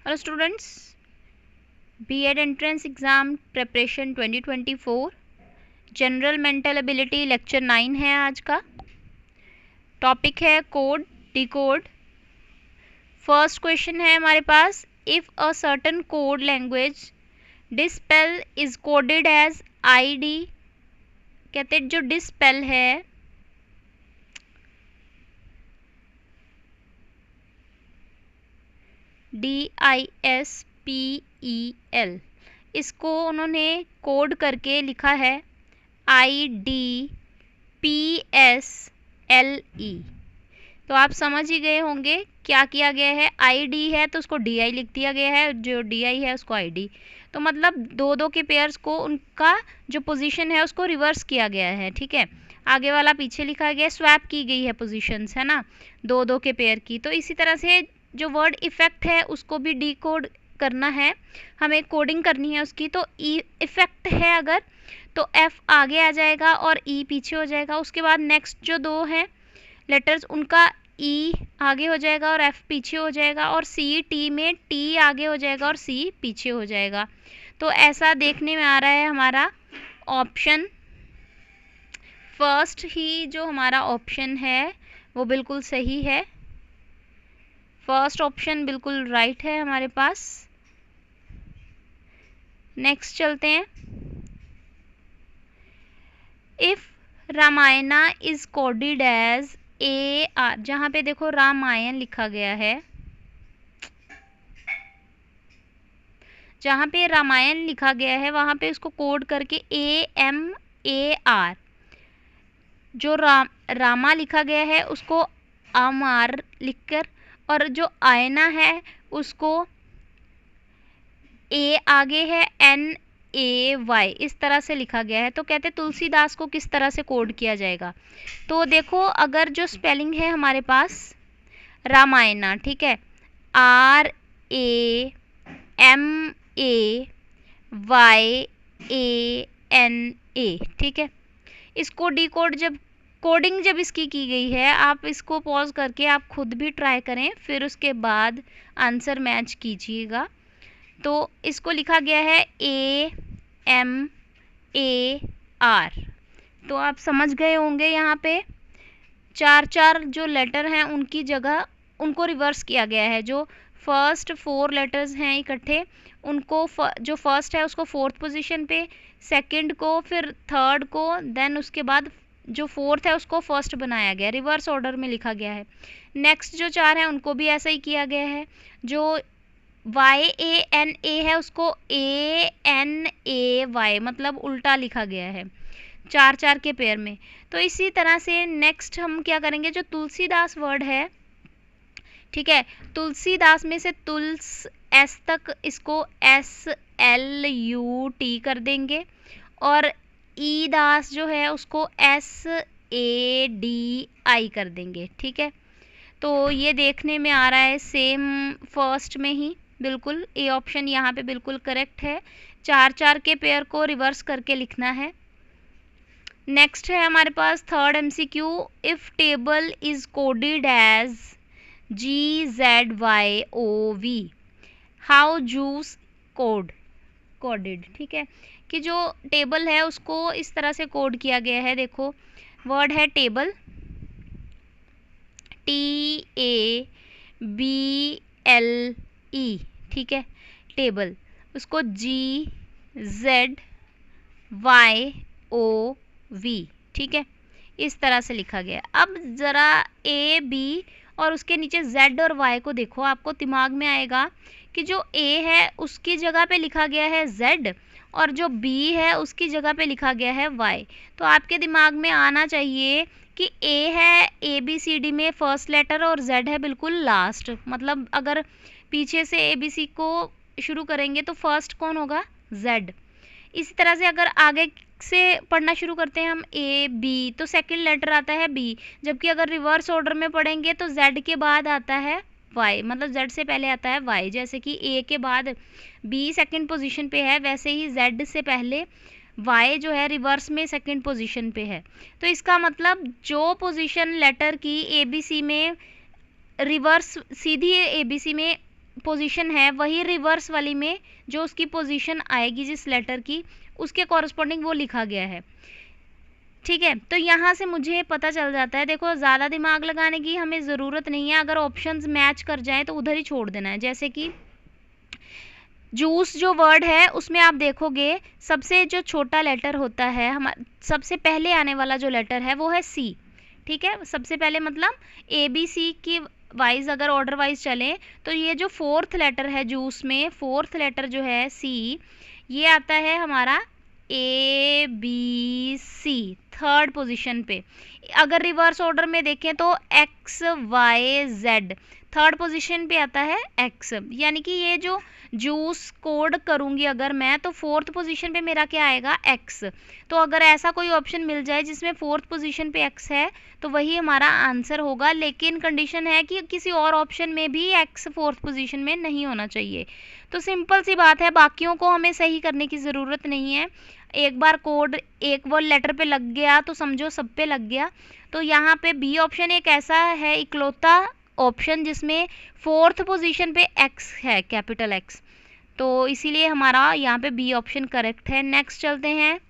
Hello students, BEd entrance exam preparation 2024 general mental ability lecture 9 है आज का। Topic है कोड डिकोड। फर्स्ट क्वेश्चन है हमारे पास, if a certain code language dispel is coded as ID. कहते हैं जो डिस्पेल है DISPEL, इसको उन्होंने कोड करके लिखा है IDPSLE। तो आप समझ ही गए होंगे क्या किया गया है। ID है तो उसको DI लिख दिया गया है, जो DI है उसको ID। तो मतलब दो के पेयर्स को उनका जो पोजीशन है उसको रिवर्स किया गया है। ठीक है, आगे वाला पीछे लिखा गया, स्वैप की गई है पोजीशंस, है ना, दो के पेयर की। तो इसी तरह से जो वर्ड इफ़ेक्ट है उसको भी डिकोड करना है, हमें कोडिंग करनी है उसकी। तो इफ़ेक्ट है अगर तो F आगे आ जाएगा और E पीछे हो जाएगा। उसके बाद नेक्स्ट जो दो हैं लेटर्स उनका E आगे हो जाएगा और F पीछे हो जाएगा, और T में T आगे हो जाएगा और C पीछे हो जाएगा। तो ऐसा देखने में आ रहा है हमारा ऑप्शन फर्स्ट ही जो हमारा ऑप्शन है वो बिल्कुल सही है। फर्स्ट ऑप्शन बिल्कुल राइट है हमारे पास। नेक्स्ट चलते हैं। If Ramayana is coded as AR, जहाँ पे देखो रामायण लिखा गया है, जहाँ पे रामायण लिखा गया है वहाँ पे उसको कोड करके AMAR, जो रामा लिखा गया है उसको AMAR लिखकर, और जो आयना है उसको A आगे है NAY, इस तरह से लिखा गया है। तो कहते तुलसीदास को किस तरह से कोड किया जाएगा। तो देखो अगर जो स्पेलिंग है हमारे पास रामायणा, ठीक है, RAMAYANA, ठीक है। इसको डिकोड कोडिंग जब इसकी की गई है, आप इसको पॉज करके आप खुद भी ट्राई करें, फिर उसके बाद आंसर मैच कीजिएगा। तो इसको लिखा गया है AMAR। तो आप समझ गए होंगे यहाँ पे चार जो लेटर हैं उनकी जगह उनको रिवर्स किया गया है। जो फर्स्ट 4 लेटर्स हैं इकट्ठे, उनको जो फर्स्ट है उसको 4th पोजीशन पे, सेकंड को, फिर थर्ड को, देन उसके बाद जो 4th है उसको फर्स्ट बनाया गया, रिवर्स ऑर्डर में लिखा गया है। नेक्स्ट जो 4 हैं उनको भी ऐसा ही किया गया है। जो YANA है उसको ANAY, मतलब उल्टा लिखा गया है 4 के पेयर में। तो इसी तरह से नेक्स्ट हम क्या करेंगे, जो तुलसीदास वर्ड है, ठीक है, तुलसीदास में से तुल्स S तक इसको SLUT कर देंगे, और ई दास जो है उसको SADI कर देंगे। ठीक है, तो ये देखने में आ रहा है सेम फर्स्ट में ही, बिल्कुल ए ऑप्शन यहाँ पे बिल्कुल करेक्ट है। 4 के पेयर को रिवर्स करके लिखना है। नेक्स्ट है हमारे पास third MCQ, if table is coded as GZYOV, how juice coded. ठीक है, कि जो टेबल है उसको इस तरह से कोड किया गया है। देखो वर्ड है टेबल, TABLE, ठीक है, टेबल, उसको GZYOV, ठीक है, इस तरह से लिखा गया। अब ज़रा AB और उसके नीचे Z और Y को देखो, आपको दिमाग में आएगा कि जो A है उसकी जगह पे लिखा गया है Z, और जो B है उसकी जगह पे लिखा गया है Y। तो आपके दिमाग में आना चाहिए कि A है ABCD में फर्स्ट लेटर और Z है बिल्कुल लास्ट। मतलब अगर पीछे से ABC को शुरू करेंगे तो फर्स्ट कौन होगा, Z। इसी तरह से अगर आगे से पढ़ना शुरू करते हैं हम AB, तो सेकंड लेटर आता है B, जबकि अगर रिवर्स ऑर्डर में पढ़ेंगे तो Z के बाद आता है Y, मतलब Z से पहले आता है Y। जैसे कि A के बाद B सेकंड पोजीशन पे है, वैसे ही Z से पहले Y जो है रिवर्स में सेकंड पोजीशन पे है। तो इसका मतलब जो पोजीशन लेटर की ABC में रिवर्स सीधी ABC में पोजीशन है वही रिवर्स वाली में जो उसकी पोजीशन आएगी जिस लेटर की, उसके कॉरस्पॉन्डिंग वो लिखा गया है। ठीक है, तो यहाँ से मुझे पता चल जाता है। देखो ज़्यादा दिमाग लगाने की हमें ज़रूरत नहीं है, अगर ऑप्शंस मैच कर जाएं तो उधर ही छोड़ देना है। जैसे कि जूस जो वर्ड है उसमें आप देखोगे सबसे जो छोटा लेटर होता है, हम सबसे पहले आने वाला जो लेटर है वो है सी। ठीक है, सबसे पहले मतलब ए बी सी की वाइज अगर ऑर्डर वाइज चलें तो ये जो फोर्थ लेटर है जूस में, फोर्थ लेटर जो है सी, ये आता है हमारा A B C third position पे। अगर रिवर्स ऑर्डर में देखें तो X Y Z third position पे आता है एक्स, यानी कि ये जो जूस कोड करूंगी अगर मैं तो फोर्थ पोजीशन पे मेरा क्या आएगा एक्स। तो अगर ऐसा कोई ऑप्शन मिल जाए जिसमें फोर्थ पोजीशन पे एक्स है तो वही हमारा आंसर होगा, लेकिन कंडीशन है कि किसी और ऑप्शन में भी एक्स फोर्थ पोजीशन में नहीं होना चाहिए। तो सिंपल सी बात है, बाकियों को हमें सही करने की ज़रूरत नहीं है। एक बार कोड एक वो लेटर पे लग गया तो समझो सब पे लग गया। तो यहाँ पे बी ऑप्शन एक ऐसा है इकलौता ऑप्शन जिसमें फोर्थ पोजीशन पे एक्स है, कैपिटल एक्स, तो इसीलिए हमारा यहाँ पे बी ऑप्शन करेक्ट है। नेक्स्ट चलते हैं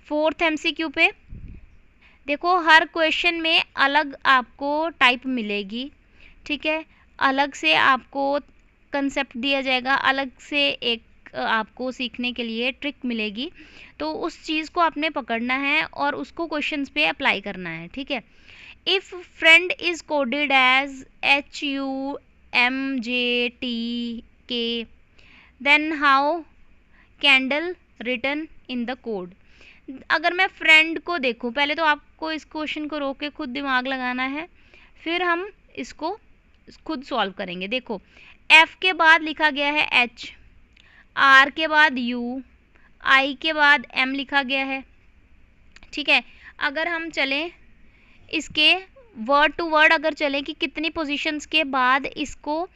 फोर्थ एमसीक्यू पे। देखो हर क्वेश्चन में अलग आपको टाइप मिलेगी, ठीक है, अलग से आपको कंसेप्ट दिया जाएगा, अलग से एक आपको सीखने के लिए ट्रिक मिलेगी, तो उस चीज़ को आपने पकड़ना है और उसको क्वेश्चंस पे अप्लाई करना है। ठीक है, if friend is coded as HUMJTK then how candle written in the code. अगर मैं फ्रेंड को देखूं, पहले तो आपको इस क्वेश्चन को रोक के खुद दिमाग लगाना है, फिर हम इसको खुद सॉल्व करेंगे। देखो F के बाद लिखा गया है H, R के बाद U, I के बाद M लिखा गया है। ठीक है, अगर हम चलें इसके वर्ड टू वर्ड अगर चलें कि कितनी पोजीशंस के बाद इसको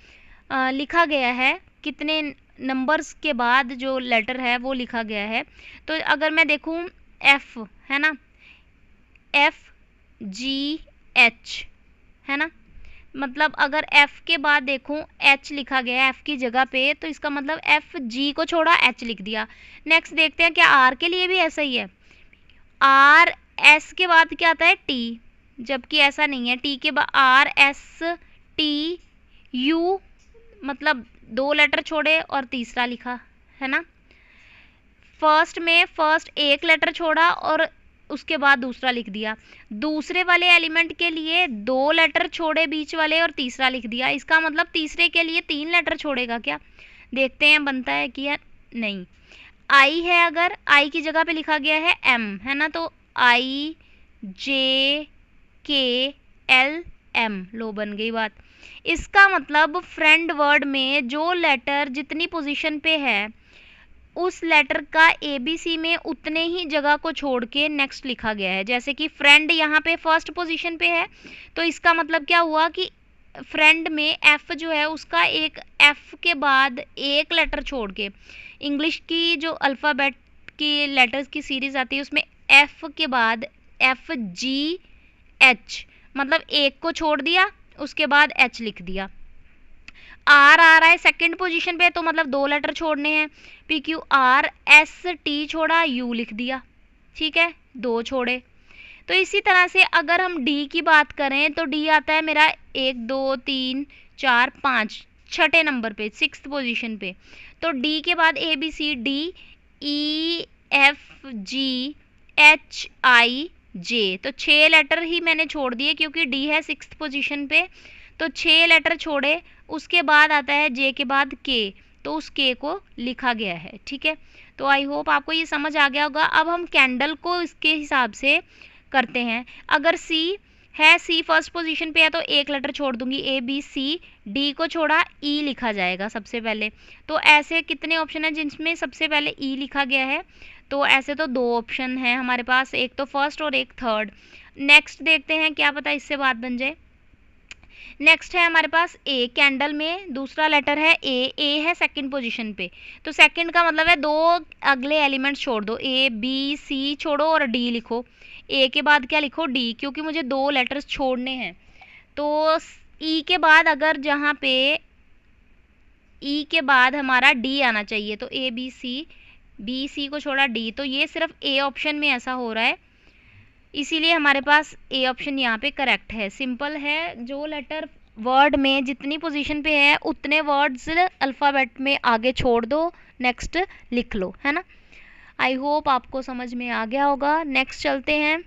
लिखा गया है, कितने नंबर्स के बाद जो लेटर है वो लिखा गया है, तो अगर मैं देखूं F है ना, FGH है ना, मतलब अगर F के बाद देखूं H लिखा गया है F की जगह पे, तो इसका मतलब FG को छोड़ा H लिख दिया। नेक्स्ट देखते हैं क्या R के लिए भी ऐसा ही है। RS के बाद क्या आता है T, जबकि ऐसा नहीं है, T के बाद RSTU, मतलब 2 लेटर छोड़े और तीसरा लिखा है ना। फर्स्ट में फर्स्ट एक लेटर छोड़ा और उसके बाद दूसरा लिख दिया। दूसरे वाले एलिमेंट के लिए 2 लेटर छोड़े बीच वाले और तीसरा लिख दिया। इसका मतलब तीसरे के लिए 3 लेटर छोड़ेगा क्या, देखते हैं बनता है कि नहीं। आई है, अगर आई की जगह पे लिखा गया है M है ना, तो IJKLM, लो बन गई बात। इसका मतलब फ्रेंड वर्ड में जो लेटर जितनी पोजीशन पे है उस लेटर का ABC में उतने ही जगह को छोड़ के नेक्स्ट लिखा गया है। जैसे कि फ्रेंड यहाँ पे फर्स्ट पोजीशन पे है, तो इसका मतलब क्या हुआ कि फ्रेंड में F जो है उसका एक F के बाद एक लेटर छोड़ के, इंग्लिश की जो अल्फ़ाबेट की लेटर्स की सीरीज आती है उसमें F के बाद FGH, मतलब एक को छोड़ दिया उसके बाद H लिख दिया। R आ रहा है सेकंड पोजीशन पे, तो मतलब 2 लेटर छोड़ने हैं, PQRST छोड़ा U लिख दिया। ठीक है, 2 छोड़े। तो इसी तरह से अगर हम D की बात करें तो D आता है मेरा 1 2 3 4 5 छठे नंबर पे, 6th पोजीशन पे। तो D के बाद ABCD EFGHIJ, तो 6 लेटर ही मैंने छोड़ दिए क्योंकि D है 6th पोजीशन पे, तो 6 लेटर छोड़े। उसके बाद आता है J के बाद K, तो उस K को लिखा गया है। ठीक है, तो आई होप आपको ये समझ आ गया होगा। अब हम कैंडल को इसके हिसाब से करते हैं। अगर C है, C फर्स्ट पोजीशन पे है, तो एक लेटर छोड़ दूंगी ABC, D को छोड़ा E लिखा जाएगा सबसे पहले। तो ऐसे कितने ऑप्शन है जिनमें सबसे पहले E लिखा गया है, तो ऐसे तो 2 ऑप्शन है हमारे पास, एक तो फर्स्ट और एक थर्ड। नेक्स्ट देखते हैं, क्या पता इससे बात बन जाए। नेक्स्ट है हमारे पास A, कैंडल में दूसरा लेटर है A है सेकंड पोजीशन पे, तो सेकंड का मतलब है 2 अगले एलिमेंट्स छोड़ दो, ABC छोड़ो और D लिखो। A के बाद क्या लिखो D, क्योंकि मुझे 2 लेटर्स छोड़ने हैं। तो E के बाद अगर जहाँ पे ई के बाद हमारा डी आना चाहिए, तो ए बी सी, बी सी को छोड़ा डी, तो ये सिर्फ ए ऑप्शन में ऐसा हो रहा है, इसीलिए हमारे पास ए ऑप्शन यहाँ पे करेक्ट है। सिंपल है, जो लेटर वर्ड में जितनी पोजीशन पे है उतने वर्ड्स अल्फ़ाबेट में आगे छोड़ दो, नेक्स्ट लिख लो, है ना। आई होप आपको समझ में आ गया होगा। नेक्स्ट चलते हैं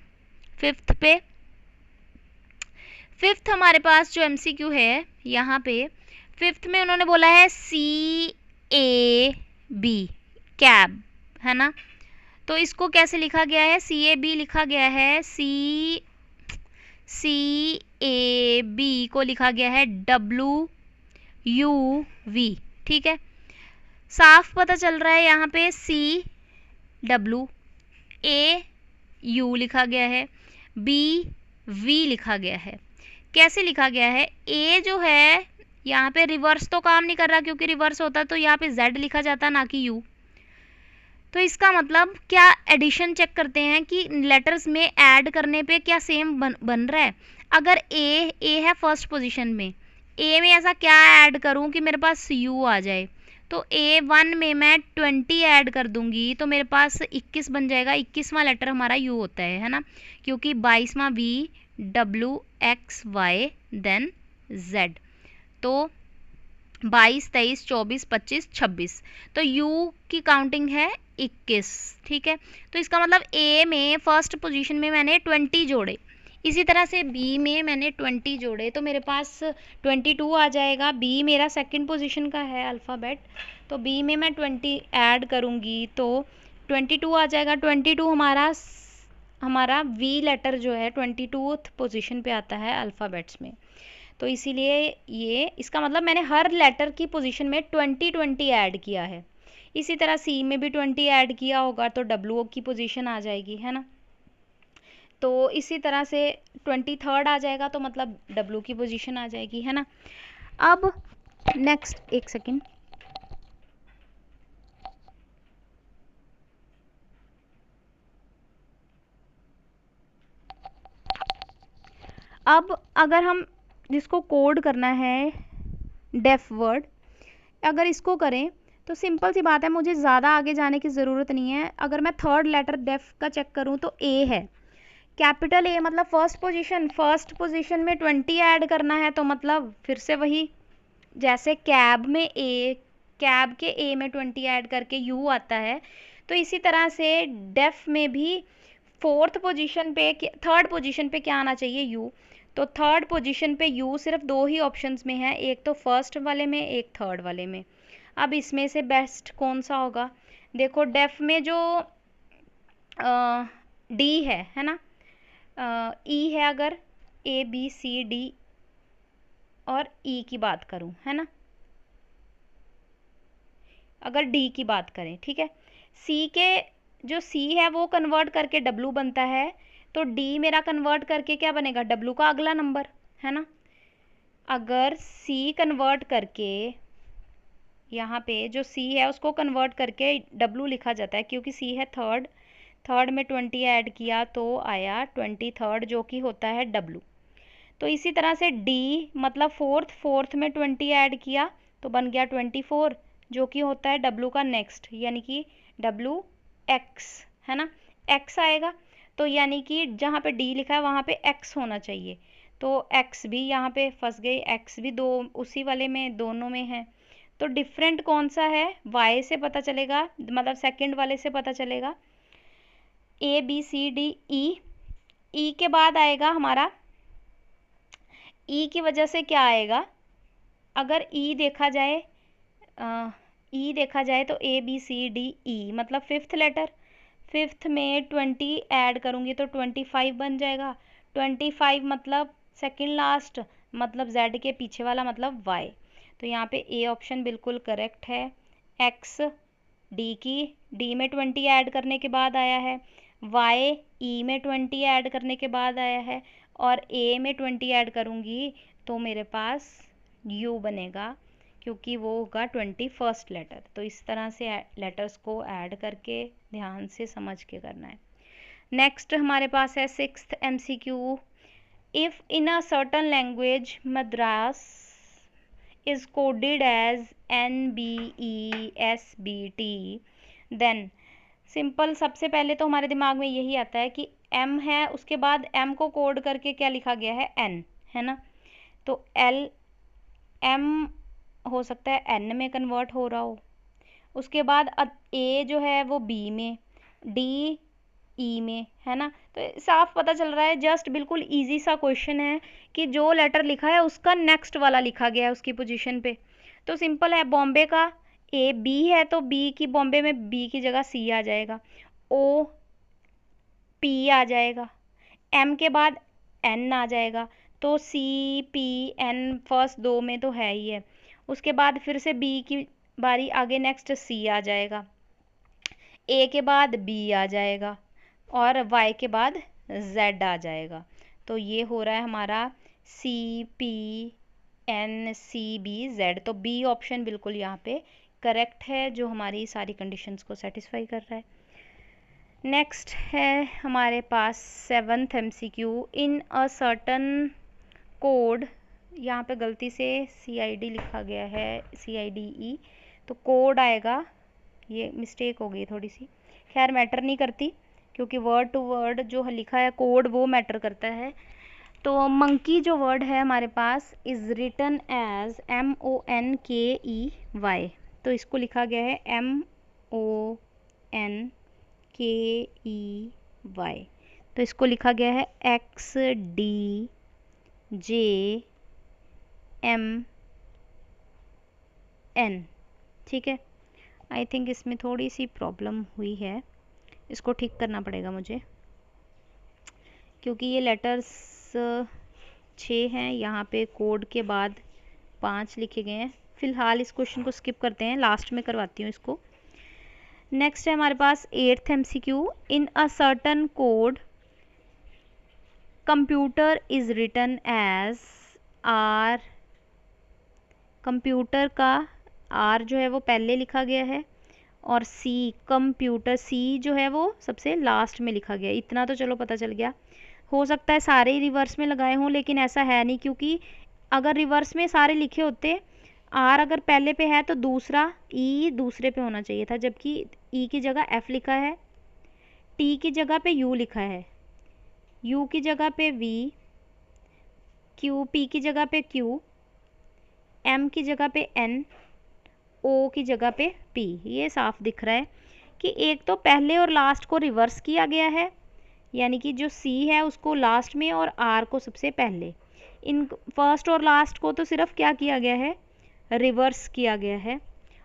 फिफ्थ पे। फिफ्थ हमारे पास जो एमसीक्यू है यहाँ पे, फिफ्थ में उन्होंने बोला है CAB, कैब, है ना। तो इसको कैसे लिखा गया है, CAB लिखा गया है, CAB को लिखा गया है WUV, ठीक है। साफ पता चल रहा है यहाँ पे CWAU लिखा गया है, BV लिखा गया है। कैसे लिखा गया है, ए जो है यहाँ पे रिवर्स तो काम नहीं कर रहा, क्योंकि रिवर्स होता तो यहाँ पे Z लिखा जाता ना कि U। तो इसका मतलब क्या, एडिशन चेक करते हैं कि लेटर्स में ऐड करने पे क्या सेम बन रहा है। अगर ए है फर्स्ट पोजीशन में, ए में ऐसा क्या ऐड करूं कि मेरे पास U आ जाए, तो A1 में मैं 20 ऐड कर दूंगी तो मेरे पास 21 बन जाएगा। 21वां लेटर हमारा U होता है ना, क्योंकि 22वां V W X Y then Z, तो 22, 23, 24, 25, 26, तो U की काउंटिंग है 21, ठीक है। तो इसका मतलब A में फर्स्ट पोजीशन में मैंने 20 जोड़े, इसी तरह से B में मैंने 20 जोड़े, तो मेरे पास 22 आ जाएगा। B मेरा सेकंड पोजीशन का है अल्फ़ाबेट, तो B में मैं 20 ऐड करूँगी तो 22 आ जाएगा। 22 हमारा V लेटर जो है 22th पोजीशन पे आता है अल्फ़ाबेट्स में, तो इसीलिए ये, इसका मतलब मैंने हर लेटर की पोजीशन में 20 ऐड किया है। इसी तरह C में भी 20 ऐड किया होगा तो W की पोजीशन आ जाएगी, है ना। तो इसी तरह से 23rd आ जाएगा तो मतलब W की पोजीशन आ जाएगी, है ना। अब नेक्स्ट, एक सेकेंड, अब अगर हम जिसको कोड करना है डेफ वर्ड, अगर इसको करें तो सिंपल सी बात है, मुझे ज़्यादा आगे जाने की ज़रूरत नहीं है। अगर मैं थर्ड लेटर डेफ का चेक करूं तो A है, कैपिटल A, मतलब फर्स्ट पोजीशन में 20 ऐड करना है, तो मतलब फिर से वही, जैसे कैब में A, कैब के A में 20 ऐड करके U आता है, तो इसी तरह से डेफ में भी थर्ड पोजीशन पे क्या आना चाहिए, U। तो थर्ड पोजीशन पे U सिर्फ दो ही ऑप्शंस में है, एक तो फर्स्ट वाले में, एक थर्ड वाले में। अब इसमें से बेस्ट कौन सा होगा, देखो डेफ में जो D है ना, E है, अगर ABCD और E की बात करूं, है ना, अगर D की बात करें, ठीक है। C के जो C है वो कन्वर्ट करके W बनता है, तो D मेरा कन्वर्ट करके क्या बनेगा, W का अगला नंबर, है ना। अगर C कन्वर्ट करके, यहाँ पे जो C है उसको कन्वर्ट करके W लिखा जाता है, क्योंकि C है थर्ड में 20 ऐड किया तो आया 23rd, जो कि होता है W। तो इसी तरह से D मतलब फोर्थ में 20 ऐड किया तो बन गया 24, जो कि होता है W का नेक्स्ट, यानी कि WX, है ना, X आएगा। तो यानी कि जहाँ पे D लिखा है वहाँ पे X होना चाहिए, तो X भी यहाँ पे फंस गई, X भी दो उसी वाले में, दोनों में है। तो डिफरेंट कौन सा है, Y से पता चलेगा, मतलब सेकंड वाले से पता चलेगा। ABCDE के बाद आएगा हमारा E की वजह से क्या आएगा, अगर E देखा जाए तो ABCDE मतलब फिफ्थ लेटर, फिफ्थ में 20 ऐड करूँगी तो 25 बन जाएगा। 25 मतलब सेकंड लास्ट, मतलब Z के पीछे वाला, मतलब Y। तो यहाँ पे A ऑप्शन बिल्कुल करेक्ट है। X D में 20 ऐड करने के बाद आया है, Y E में 20 ऐड करने के बाद आया है, और A में 20 ऐड करूँगी तो मेरे पास U बनेगा, क्योंकि वो होगा 21st लेटर। तो इस तरह से लेटर्स को ऐड करके ध्यान से समझ के करना है। नेक्स्ट हमारे पास है 6th MCQ। If in a certain language Madras is coded as NBESBT, then simple सबसे पहले तो हमारे दिमाग में यही आता है कि M है, उसके बाद M को कोड करके क्या लिखा गया है, N, है ना। तो M हो सकता है N में कन्वर्ट हो रहा हो, उसके बाद A जो है वो B में, D E में, है ना। तो साफ पता चल रहा है, जस्ट बिल्कुल इजी सा क्वेश्चन है कि जो लेटर लिखा है उसका नेक्स्ट वाला लिखा गया है उसकी पोजीशन पे। तो सिंपल है, बॉम्बे का A B है तो B की, बॉम्बे में B की जगह C आ जाएगा, O P आ जाएगा, M के बाद N आ जाएगा, तो C P N फर्स्ट दो में तो है ही है। उसके बाद फिर से B की बारी, आगे नेक्स्ट C आ जाएगा, A के बाद B आ जाएगा और Y के बाद Z आ जाएगा। तो ये हो रहा है हमारा C P N C B Z। तो B ऑप्शन बिल्कुल यहाँ पे करेक्ट है, जो हमारी सारी कंडीशंस को सेटिस्फाई कर रहा है। नेक्स्ट है हमारे पास 7th MCQ, in a certain code, यहाँ पे गलती से CID लिखा गया है, CIDE, तो कोड आएगा, ये मिस्टेक हो गई थोड़ी सी, खैर मैटर नहीं करती, क्योंकि वर्ड टू वर्ड जो लिखा है कोड वो मैटर करता है। तो मंकी जो वर्ड है हमारे पास इज रिटन एज MONKEY, तो इसको लिखा गया है MONKEY, तो इसको लिखा गया है XDJMN, ठीक है। आई थिंक इसमें थोड़ी सी प्रॉब्लम हुई है, इसको ठीक करना पड़ेगा मुझे, क्योंकि ये लेटर्स 6 हैं, यहाँ पे कोड के बाद 5 लिखे गए हैं। फिलहाल इस क्वेश्चन को स्किप करते हैं, लास्ट में करवाती हूँ इसको। नेक्स्ट है हमारे पास 8th MCQ, in a certain code computer is written as R, computer का R जो है वो पहले लिखा गया है, और C, कंप्यूटर C जो है वो सबसे लास्ट में लिखा गया है। इतना तो चलो पता चल गया, हो सकता है सारे ही रिवर्स में लगाए हों, लेकिन ऐसा है नहीं, क्योंकि अगर रिवर्स में सारे लिखे होते, R अगर पहले पे है तो दूसरा E दूसरे पे होना चाहिए था, जबकि E की जगह F लिखा है, T की जगह पे U लिखा है, U की जगह पे V, P की जगह पे Q, M की जगह पे N, O की जगह पे P। ये साफ दिख रहा है कि एक तो पहले और लास्ट को रिवर्स किया गया है, यानी कि जो C है उसको लास्ट में और R को सबसे पहले, इन फर्स्ट और लास्ट को तो सिर्फ क्या किया गया है, रिवर्स किया गया है,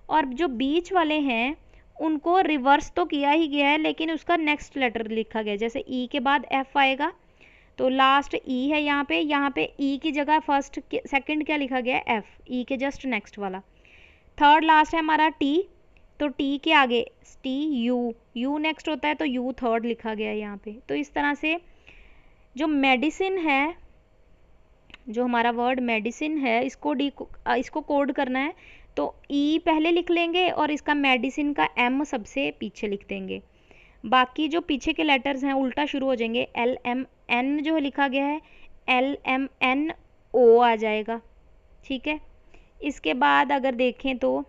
और जो बीच वाले हैं उनको रिवर्स तो किया ही गया है, लेकिन उसका नेक्स्ट लेटर लिखा गया, जैसे E के बाद F आएगा तो लास्ट E है यहाँ पे E की जगह फर्स्ट सेकंड क्या लिखा गया है, F, E के जस्ट नेक्स्ट वाला। थर्ड लास्ट है हमारा T, तो T के आगे T U नेक्स्ट होता है, तो U थर्ड लिखा गया है यहाँ पे। तो इस तरह से जो मेडिसिन है, जो हमारा वर्ड मेडिसिन है, इसको कोड करना है, तो E पहले लिख लेंगे और इसका मेडिसिन का M सबसे पीछे लिख देंगे। बाकी जो पीछे के लेटर्स हैं उल्टा शुरू हो जाएंगे, LMN जो लिखा गया है LMNO आ जाएगा, ठीक है। इसके बाद अगर देखें तो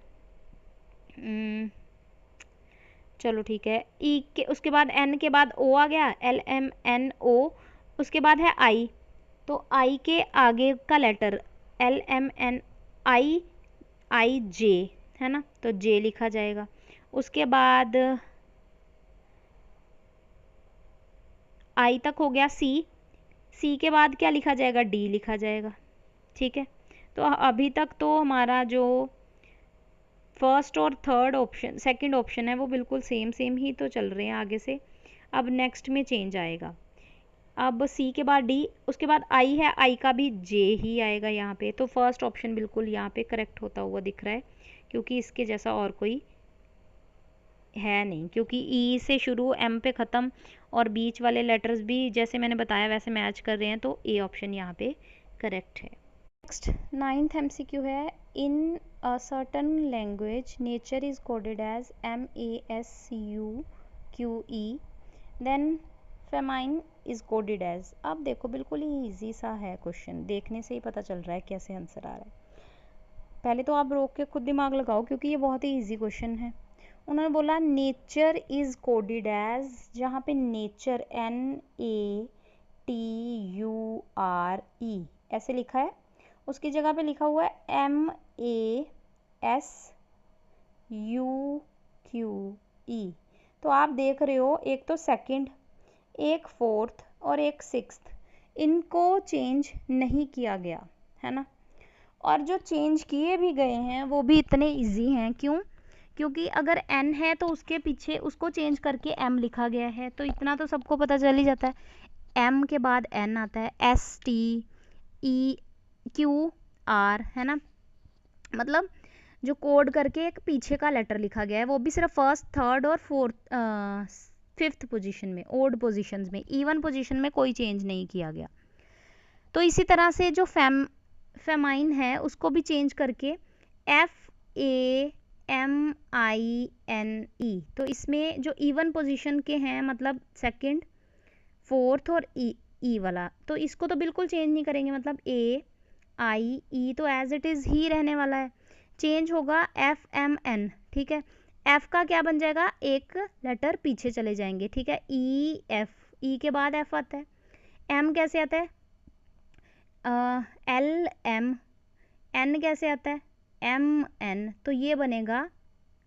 चलो ठीक है, E के उसके बाद N के बाद O आ गया, LMNO, उसके बाद है I, तो I के आगे का लेटर LMNIJ, है ना, तो J लिखा जाएगा। उसके बाद I तक हो गया C के बाद क्या लिखा जाएगा, D लिखा जाएगा, ठीक है। तो अभी तक तो हमारा जो फर्स्ट और थर्ड ऑप्शन, सेकंड ऑप्शन है वो बिल्कुल सेम ही तो चल रहे हैं आगे से। अब नेक्स्ट में चेंज आएगा, अब C के बाद D, उसके बाद I है, I का भी J ही आएगा यहाँ पे। तो फर्स्ट ऑप्शन बिल्कुल यहाँ पे करेक्ट होता हुआ दिख रहा है, क्योंकि इसके जैसा और कोई है नहीं, क्योंकि E से शुरू M पे ख़त्म और बीच वाले लेटर्स भी जैसे मैंने बताया वैसे मैच कर रहे हैं, तो A ऑप्शन यहाँ पे करेक्ट है। नेक्स्ट 9th MCQ है, in a certain language nature is coded as MASCUQE, then feminine is coded as. अब देखो बिल्कुल ही ईजी सा है क्वेश्चन, देखने से ही पता चल रहा है कैसे आंसर आ रहा है। पहले तो आप रोक के खुद दिमाग लगाओ क्योंकि ये बहुत ही इजी क्वेश्चन है। उन्होंने बोला नेचर इज कोडेड एज, जहाँ पे नेचर NATURE ऐसे लिखा है, उसकी जगह पे लिखा हुआ है MASUQE। तो आप देख रहे हो एक तो सेकंड, एक फोर्थ और एक सिक्स्थ, इनको चेंज नहीं किया गया है ना। और जो चेंज किए भी गए हैं वो भी इतने इजी हैं। क्यों? क्योंकि अगर n है तो उसके पीछे उसको चेंज करके m लिखा गया है, तो इतना तो सबको पता चल ही जाता है। m के बाद n आता है, STEQR है ना। मतलब जो कोड करके एक पीछे का लेटर लिखा गया है, वो भी सिर्फ फर्स्ट, थर्ड और फोर्थ, फिफ्थ पोजीशन में, ओड पोजीशंस में, इवन पोजीशन में कोई चेंज नहीं किया गया। तो इसी तरह से जो फेमाइन है उसको भी चेंज करके FAMINE, तो इसमें जो इवन पोजीशन के हैं, मतलब सेकंड, फोर्थ और ई वाला, तो इसको तो बिल्कुल चेंज नहीं करेंगे, मतलब AIE तो एज इट इज़ ही रहने वाला है। चेंज होगा FMN, ठीक है। F का क्या बन जाएगा, एक लेटर पीछे चले जाएंगे, ठीक है, EF, E के बाद F आता है। M कैसे आता है, LM, N कैसे आता है, MN, तो ये बनेगा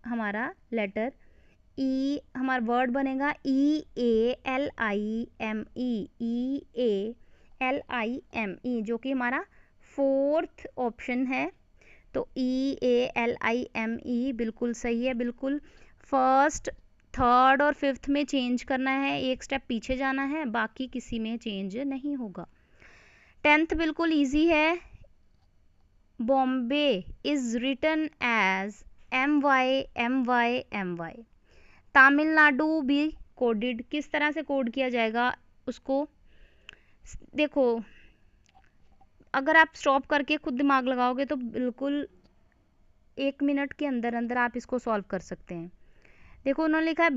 हमारा लेटर E, हमारा वर्ड बनेगा EALIME, जो कि हमारा फोर्थ ऑप्शन है। तो EALIME बिल्कुल सही है, बिल्कुल। फर्स्ट, थर्ड और फिफ्थ में चेंज करना है, एक स्टेप पीछे जाना है, बाकी किसी में चेंज नहीं होगा। 10th बिल्कुल इजी है। Bombay is written as MY। Tamil Nadu भी कोडेड, किस तरह से कोड किया जाएगा उसको देखो, अगर आप स्टॉप करके खुद दिमाग लगाओगे तो बिल्कुल 1 मिनट के अंदर अंदर आप इसको सॉल्व कर सकते हैं। देखो उन्होंने लिखा है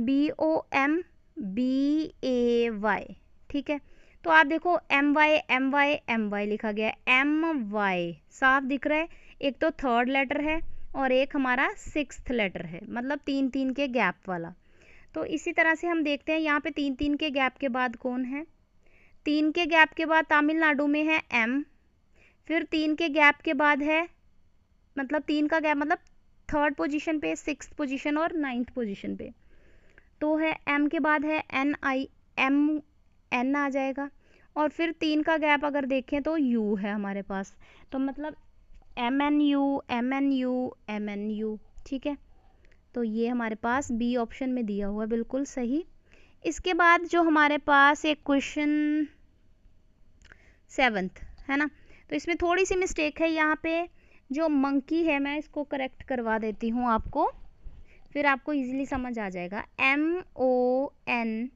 BOMBAY, ठीक है। तो आप देखो MY लिखा गया है, MY साफ दिख रहा है। एक तो थर्ड लेटर है और एक हमारा सिक्स्थ लेटर है, मतलब 3-3 के गैप वाला। तो इसी तरह से हम देखते हैं यहाँ पे 3-3 के गैप के बाद कौन है। 3 के गैप के बाद तमिलनाडु में है M, फिर 3 के गैप के बाद है, मतलब 3 का गैप मतलब थर्ड पोजीशन पे, सिक्स्थ पोजीशन और 9th पोजीशन पे, तो है M के बाद है NN आ जाएगा। और फिर 3 का गैप अगर देखें तो U है हमारे पास, तो मतलब MNU, ठीक है। तो ये हमारे पास बी ऑप्शन में दिया हुआ है, बिल्कुल सही। इसके बाद जो हमारे पास एक क्वेश्चन 7th है ना, तो इसमें थोड़ी सी मिस्टेक है। यहाँ पे जो मंकी है, मैं इसको करेक्ट करवा देती हूँ आपको, फिर आपको इजीली समझ आ जाएगा। MONKEY,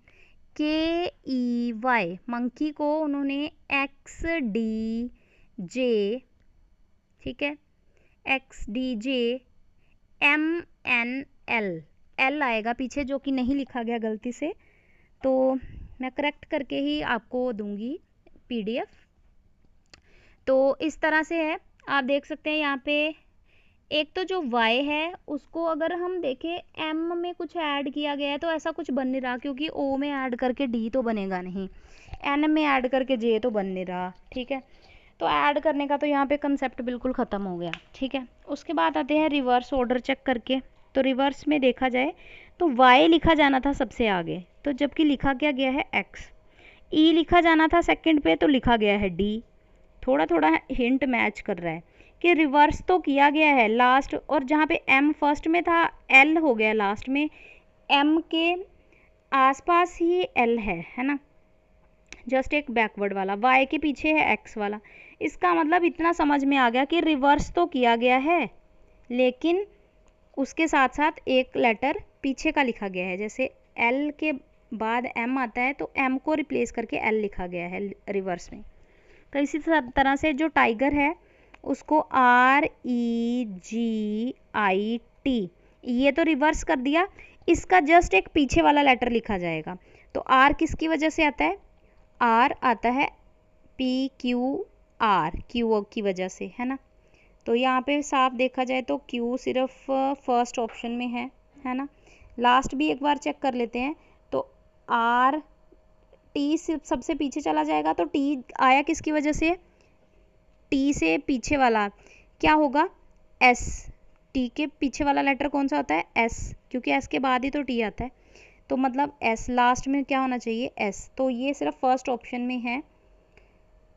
मंकी को उन्होंने XDJ, ठीक है, XDJMNL, L आएगा पीछे जो कि नहीं लिखा गया गलती से, तो मैं करेक्ट करके ही आपको दूंगी PDF। तो इस तरह से है, आप देख सकते हैं यहाँ पे एक तो जो Y है उसको अगर हम देखें M में कुछ ऐड किया गया है तो ऐसा कुछ बन नहीं रहा, क्योंकि O में ऐड करके D तो बनेगा नहीं, N में ऐड करके J तो बन नहीं रहा, ठीक है। तो ऐड करने का तो यहाँ पे कंसेप्ट बिल्कुल ख़त्म हो गया, ठीक है। उसके बाद आते हैं रिवर्स ऑर्डर चेक करके। तो रिवर्स में देखा जाए तो Y लिखा जाना था सबसे आगे, तो जबकि लिखा क्या गया है X। E लिखा जाना था सेकंड पे, तो लिखा गया है D। थोड़ा थोड़ा हिंट मैच कर रहा है कि रिवर्स तो किया गया है लास्ट, और जहाँ पे M फर्स्ट में था L हो गया लास्ट में, M के आसपास ही L है ना, जस्ट एक बैकवर्ड वाला, Y के पीछे है X वाला। इसका मतलब इतना समझ में आ गया कि रिवर्स तो किया गया है, लेकिन उसके साथ साथ एक लेटर पीछे का लिखा गया है। जैसे L के बाद M आता है तो M को रिप्लेस करके L लिखा गया है रिवर्स में। तो इसी तरह से जो टाइगर है उसको REGIT, ये तो रिवर्स कर दिया, इसका जस्ट एक पीछे वाला लेटर लिखा जाएगा। तो R किसकी वजह से आता है, R आता है PQR, Q की वजह से, है ना। तो यहाँ पे साफ देखा जाए तो क्यू सिर्फ फर्स्ट ऑप्शन में है ना। लास्ट भी एक बार चेक कर लेते हैं। तो आर टी सबसे पीछे चला जाएगा, तो टी आया किसकी वजह से, टी से पीछे वाला क्या होगा, एस। टी के पीछे वाला लेटर कौन सा होता है, एस, क्योंकि एस के बाद ही तो टी आता है। तो मतलब एस लास्ट में क्या होना चाहिए, एस। तो ये सिर्फ फर्स्ट ऑप्शन में है।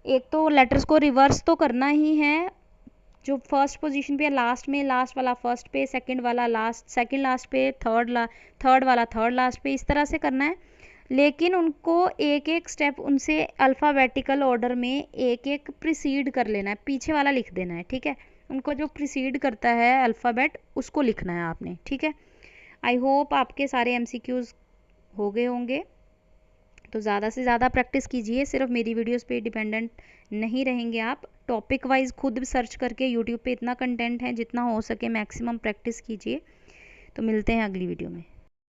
एक तो लेटर्स को रिवर्स तो करना ही है, जो फर्स्ट पोजीशन पे है लास्ट में, लास्ट वाला फर्स्ट पे, सेकंड वाला लास्ट, सेकंड लास्ट पे, थर्ड वाला थर्ड लास्ट पे, इस तरह से करना है। लेकिन उनको एक एक स्टेप उनसे अल्फ़ाबेटिकल ऑर्डर में एक एक प्रीसीड कर लेना है, पीछे वाला लिख देना है, ठीक है। उनको जो प्रीसीड करता है अल्फ़ाबेट उसको लिखना है आपने, ठीक है। आई होप आपके सारे एमसीक्यूज़ हो गए होंगे। तो ज़्यादा से ज़्यादा प्रैक्टिस कीजिए, सिर्फ मेरी वीडियोस पे डिपेंडेंट नहीं रहेंगे आप। टॉपिक वाइज खुद सर्च करके यूट्यूब पे इतना कंटेंट है, जितना हो सके मैक्सिमम प्रैक्टिस कीजिए। तो मिलते हैं अगली वीडियो में।